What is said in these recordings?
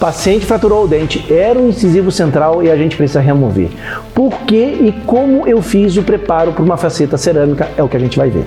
Paciente fraturou o dente, era um incisivo central e a gente precisa remover. Por que e como eu fiz o preparo para uma faceta cerâmica é o que a gente vai ver.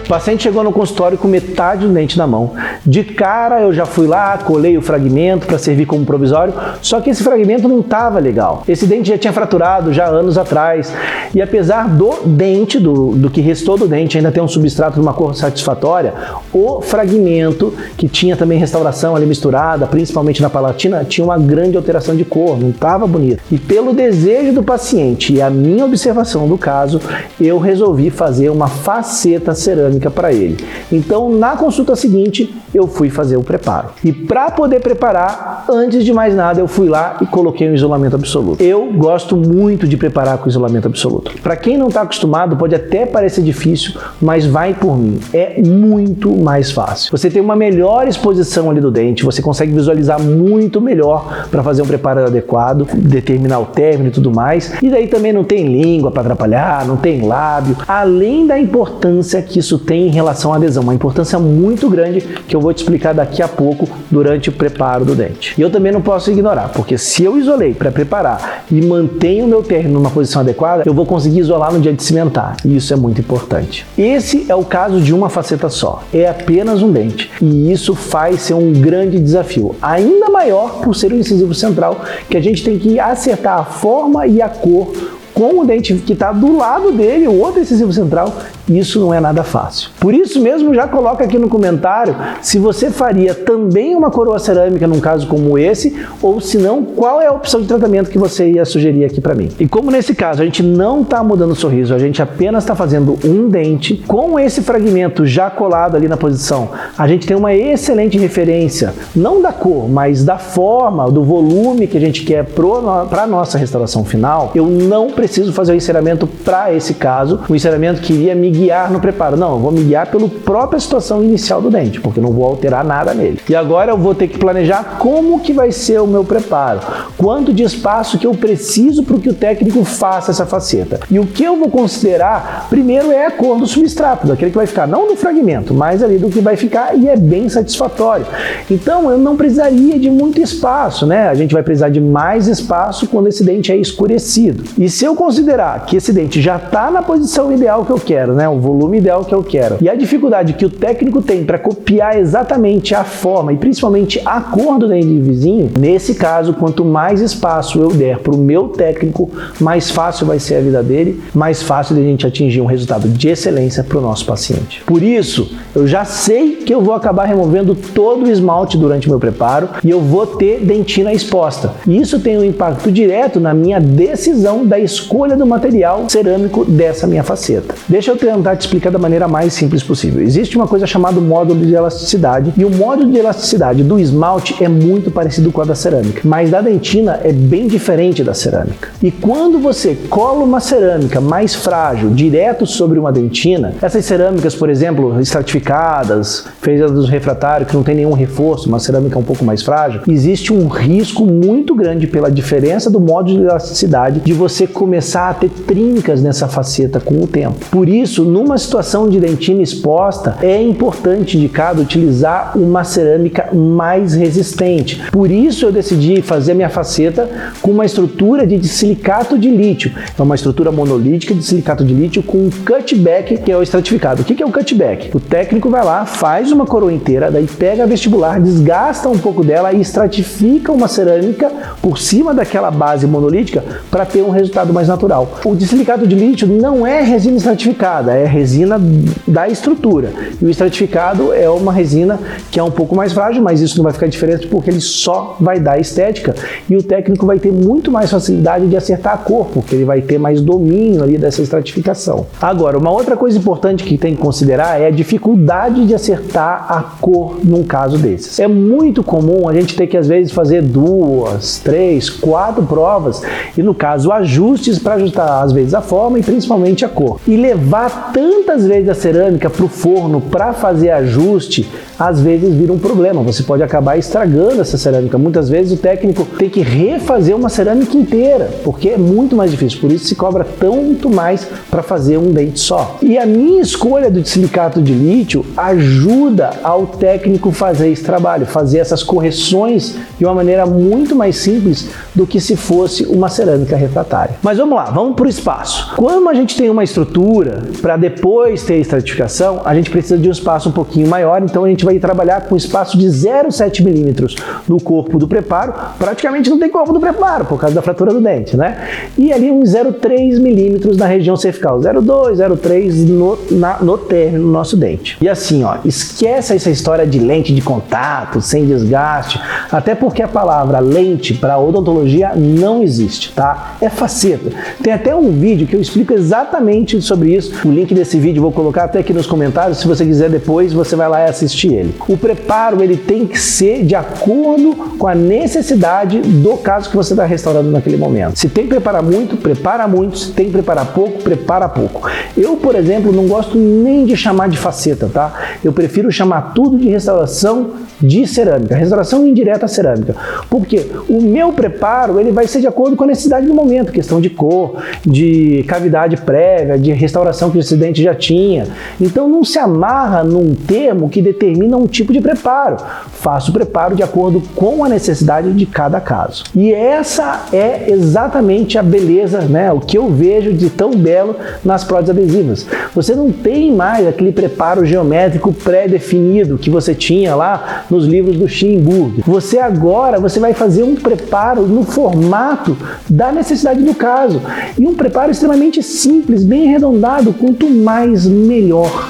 O paciente chegou no consultório com metade do dente na mão. De cara eu já fui lá, colei o fragmento para servir como provisório, só que esse fragmento não estava legal. Esse dente já tinha fraturado já anos atrás. E apesar do dente, do que restou do dente, ainda ter um substrato de uma cor satisfatória, o fragmento, que tinha também restauração ali misturada, principalmente na palatina, tinha uma grande alteração de cor, não estava bonito. E pelo desejo do paciente e a minha observação do caso, eu resolvi fazer uma faceta cerâmica para ele. Então, na consulta seguinte, eu fui fazer o preparo. E para poder preparar, antes de mais nada, eu fui lá e coloquei um isolamento absoluto. Eu gosto muito de preparar com isolamento absoluto. Para quem não está acostumado, pode até parecer difícil, mas vai por mim. É muito mais fácil. Você tem uma melhor exposição ali do dente, você consegue visualizar muito melhor para fazer um preparo adequado, determinar o término e tudo mais. E daí também não tem língua para atrapalhar, não tem lábio. Além da importância que isso tem em relação à adesão, uma importância muito grande que eu vou te explicar daqui a pouco durante o preparo do dente. E eu também não posso ignorar, porque se eu isolei para preparar e mantenho o meu término numa posição adequada, eu vou conseguir isolar no dia de cimentar, e isso é muito importante. Esse é o caso de uma faceta só, é apenas um dente, e isso faz ser um grande desafio, ainda maior por ser um incisivo central, que a gente tem que acertar a forma e a cor com o dente que está do lado dele, o outro incisivo central. Isso não é nada fácil. Por isso mesmo, já coloca aqui no comentário se você faria também uma coroa cerâmica num caso como esse, ou se não, qual é a opção de tratamento que você ia sugerir aqui para mim. E como nesse caso a gente não está mudando o sorriso, a gente apenas está fazendo um dente, com esse fragmento já colado ali na posição, a gente tem uma excelente referência, não da cor, mas da forma, do volume que a gente quer para a nossa restauração final. Eu não preciso fazer o enceramento para esse caso, o enceramento que iria me guiar no preparo. Não, eu vou me guiar pela própria situação inicial do dente, porque eu não vou alterar nada nele. E agora eu vou ter que planejar como que vai ser o meu preparo, quanto de espaço que eu preciso para que o técnico faça essa faceta. E o que eu vou considerar, primeiro, é a cor do substrato, daquele que vai ficar, não do fragmento, mas ali do que vai ficar, e é bem satisfatório. Então, eu não precisaria de muito espaço, né? A gente vai precisar de mais espaço quando esse dente é escurecido. E se eu considerar que esse dente já está na posição ideal que eu quero, né? O volume ideal que eu quero, e a dificuldade que o técnico tem para copiar exatamente a forma e principalmente a cor do dente vizinho, nesse caso, quanto mais espaço eu der para o meu técnico, mais fácil vai ser a vida dele, mais fácil de a gente atingir um resultado de excelência para o nosso paciente. Por isso, eu já sei que eu vou acabar removendo todo o esmalte durante o meu preparo e eu vou ter dentina exposta. E isso tem um impacto direto na minha decisão da escolha do material cerâmico dessa minha faceta. Deixa eu tentar te explicar da maneira mais simples possível. Existe uma coisa chamada módulo de elasticidade, e o módulo de elasticidade do esmalte é muito parecido com a da cerâmica, mas da dentina é bem diferente da cerâmica. E quando você cola uma cerâmica mais frágil direto sobre uma dentina, essas cerâmicas, por exemplo, estratificadas, feitas dos refratários, que não tem nenhum reforço, uma cerâmica um pouco mais frágil, existe um risco muito grande pela diferença do módulo de elasticidade de você começar a ter trincas nessa faceta com o tempo. Por isso, numa situação de dentina exposta, é importante, indicado, utilizar uma cerâmica mais resistente. Por isso eu decidi fazer minha faceta com uma estrutura de silicato de lítio. É uma estrutura monolítica de silicato de lítio com um cutback, que é o estratificado. O que é o cutback? O técnico vai lá, faz uma coroa inteira, daí pega a vestibular, desgasta um pouco dela e estratifica uma cerâmica por cima daquela base monolítica para ter um resultado mais natural. O de silicato de lítio não é resina estratificada, é resina da estrutura. E o estratificado é uma resina que é um pouco mais frágil, mas isso não vai ficar diferente porque ele só vai dar estética e o técnico vai ter muito mais facilidade de acertar a cor, porque ele vai ter mais domínio ali dessa estratificação. Agora, uma outra coisa importante que tem que considerar é a dificuldade de acertar a cor num caso desses. É muito comum a gente ter que às vezes fazer 2, 3, 4 provas e no caso ajustes para ajustar às vezes a forma e principalmente a cor. E levar levar tantas vezes a cerâmica para o forno para fazer ajuste, às vezes vira um problema. Você pode acabar estragando essa cerâmica. Muitas vezes o técnico tem que refazer uma cerâmica inteira, porque é muito mais difícil. Por isso se cobra tanto mais para fazer um dente só. E a minha escolha do silicato de lítio ajuda ao técnico fazer esse trabalho, fazer essas correções de uma maneira muito mais simples do que se fosse uma cerâmica refratária. Mas vamos lá, vamos para o espaço. Quando a gente tem uma estrutura, para depois ter estratificação, a gente precisa de um espaço um pouquinho maior, então a gente vai trabalhar com espaço de 0,7 milímetros no corpo do preparo. Praticamente não tem corpo do preparo, por causa da fratura do dente, né? E ali uns 0,3 milímetros na região cervical, 0,2, 0,3 no término do nosso dente. E assim, ó, esquece essa história de lente de contato, sem desgaste, até porque a palavra lente para odontologia não existe, tá? É faceta. Tem até um vídeo que eu explico exatamente sobre isso. O link desse vídeo eu vou colocar até aqui nos comentários. Se você quiser depois, você vai lá e assistir ele. O preparo, ele tem que ser de acordo com a necessidade do caso que você está restaurando naquele momento. Se tem que preparar muito, prepara muito. Se tem que preparar pouco, prepara pouco. Eu, por exemplo, não gosto nem de chamar de faceta, tá? Eu prefiro chamar tudo de restauração de cerâmica, restauração indireta cerâmica. Porque o meu preparo, ele vai ser de acordo com a necessidade do momento, questão de cor, de cavidade prévia, de restauração que esse dente já tinha. Então não se amarra num termo que determina um tipo de preparo. Faça o preparo de acordo com a necessidade de cada caso. E essa é exatamente a beleza, né? O que eu vejo de tão belo nas próteses adesivas. Você não tem mais aquele preparo geométrico pré-definido que você tinha lá nos livros do Schimburg. Você agora vai fazer um preparo no formato da necessidade do caso. E um preparo extremamente simples, bem arredondado, quanto mais melhor.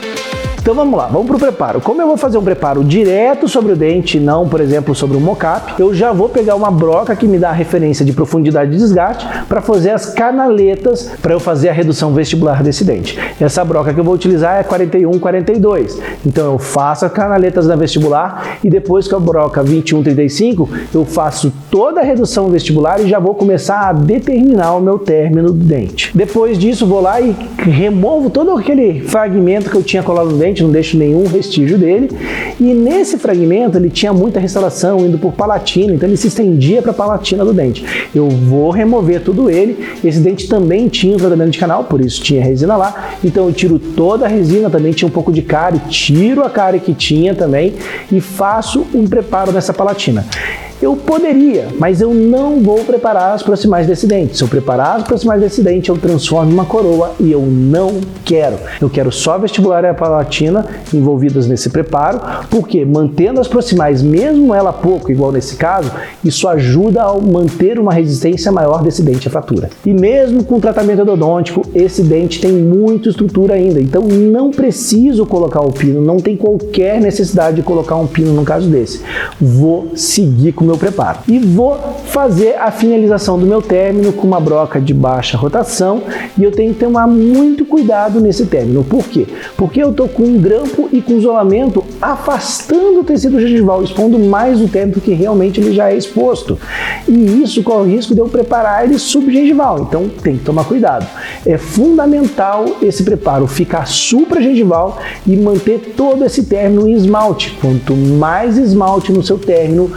Então vamos lá, vamos para o preparo. Como eu vou fazer um preparo direto sobre o dente, não, por exemplo, sobre um mocap, eu já vou pegar uma broca que me dá a referência de profundidade de desgaste para fazer as canaletas para eu fazer a redução vestibular desse dente. Essa broca que eu vou utilizar é 41-42. Então eu faço as canaletas da vestibular e depois com a broca 21-35 eu faço toda a redução vestibular e já vou começar a determinar o meu término do dente. Depois disso vou lá e removo todo aquele fragmento que eu tinha colado no dente, não deixo nenhum vestígio dele, e nesse fragmento ele tinha muita restauração indo por palatina, então ele se estendia para a palatina do dente. Eu vou remover tudo ele. Esse dente também tinha um tratamento de canal, por isso tinha resina lá, então eu tiro toda a resina, também tinha um pouco de cárie, tiro a cárie que tinha também e faço um preparo nessa palatina. Eu poderia, mas eu não vou preparar as proximais desse dente. Se eu preparar as proximais desse dente, eu transformo em uma coroa e eu não quero. Eu quero só a vestibular e a palatina envolvidas nesse preparo, porque mantendo as proximais, mesmo ela pouco, igual nesse caso, isso ajuda a manter uma resistência maior desse dente à fratura. E mesmo com tratamento endodôntico, esse dente tem muita estrutura ainda, então não preciso colocar o pino, não tem qualquer necessidade de colocar um pino no caso desse. Vou seguir com meu preparo. E vou fazer a finalização do meu término com uma broca de baixa rotação e eu tenho que tomar muito cuidado nesse término. Por quê? Porque eu estou com um grampo e com isolamento afastando o tecido gengival, expondo mais o término que realmente ele já é exposto. E isso corre o risco de eu preparar ele subgengival, então tem que tomar cuidado. É fundamental esse preparo ficar supragengival e manter todo esse término em esmalte. Quanto mais esmalte no seu término,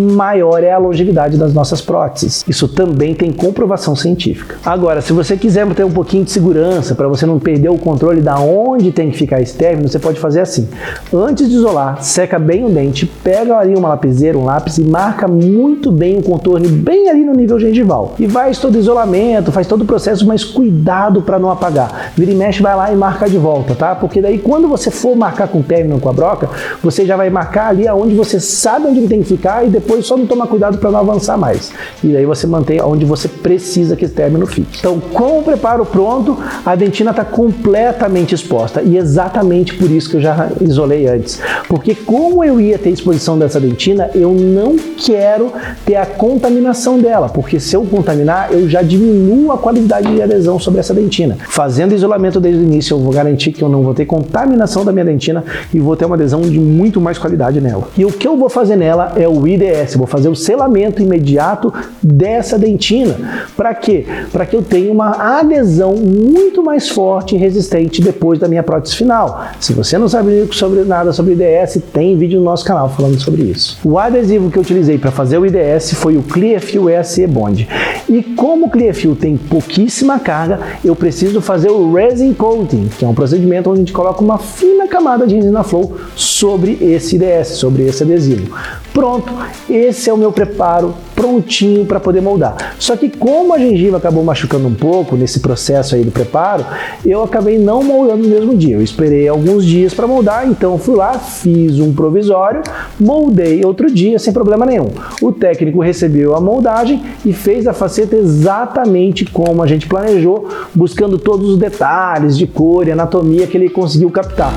maior é a longevidade das nossas próteses. Isso também tem comprovação científica. Agora, se você quiser ter um pouquinho de segurança, para você não perder o controle da onde tem que ficar esse término, você pode fazer assim. Antes de isolar, seca bem o dente, pega ali uma lapiseira, um lápis e marca muito bem o contorno, bem ali no nível gengival. E faz todo o isolamento, faz todo o processo, mas cuidado para não apagar. Vira e mexe, vai lá e marca de volta, tá? Porque daí quando você for marcar com o término, com a broca, você já vai marcar ali aonde você sabe onde ele tem que ficar e depois só não tomar cuidado para não avançar mais. E daí você mantém onde você precisa que esse término fique. Então, com o preparo pronto, a dentina está completamente exposta. E exatamente por isso que eu já isolei antes. Porque como eu ia ter exposição dessa dentina, eu não quero ter a contaminação dela. Porque se eu contaminar, eu já diminuo a qualidade de adesão sobre essa dentina. Fazendo isolamento desde o início, eu vou garantir que eu não vou ter contaminação da minha dentina e vou ter uma adesão de muito mais qualidade nela. E o que eu vou fazer nela é o IDS, IDS, vou fazer o selamento imediato dessa dentina. Para quê? Para que eu tenha uma adesão muito mais forte e resistente depois da minha prótese final. Se você não sabe nada sobre IDS, tem vídeo no nosso canal falando sobre isso. O adesivo que eu utilizei para fazer o IDS foi o Clearfill EAC Bond. E como o Clearfill tem pouquíssima carga, eu preciso fazer o Resin Coating, que é um procedimento onde a gente coloca uma fina camada de resina Flow sobre esse IDS, sobre esse adesivo. Pronto, esse é o meu preparo prontinho para poder moldar. Só que como a gengiva acabou machucando um pouco nesse processo aí do preparo, eu acabei não moldando no mesmo dia. Eu esperei alguns dias para moldar, então eu fui lá, fiz um provisório, moldei outro dia sem problema nenhum. O técnico recebeu a moldagem e fez a faceta exatamente como a gente planejou, buscando todos os detalhes de cor e anatomia que ele conseguiu captar.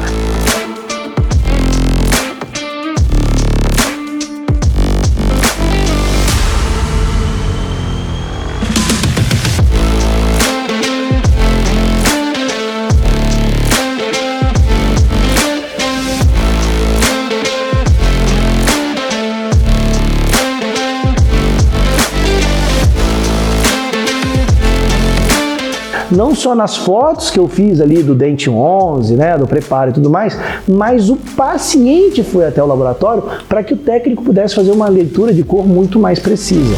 Não só nas fotos que eu fiz ali do dente 11, né, do preparo e tudo mais, mas o paciente foi até o laboratório para que o técnico pudesse fazer uma leitura de cor muito mais precisa.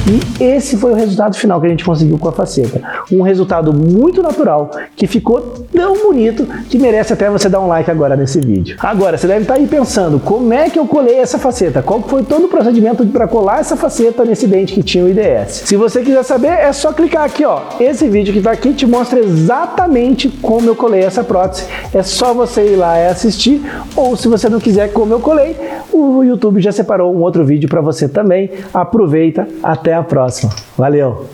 E esse foi o resultado final que a gente conseguiu com a faceta. Um resultado muito natural, que ficou tão bonito que merece até você dar um like agora nesse vídeo. Agora, você deve estar aí pensando, como é que eu colei essa faceta? Qual foi todo o procedimento para colar essa faceta nesse dente que tinha o IDS? Se você quiser saber, é só clicar aqui, ó. Esse vídeo que está aqui te mostra exatamente como eu colei essa prótese. É só você ir lá e assistir, ou se você não quiser como eu colei, o YouTube já separou um outro vídeo para você também. Aproveita, até a próxima. Valeu!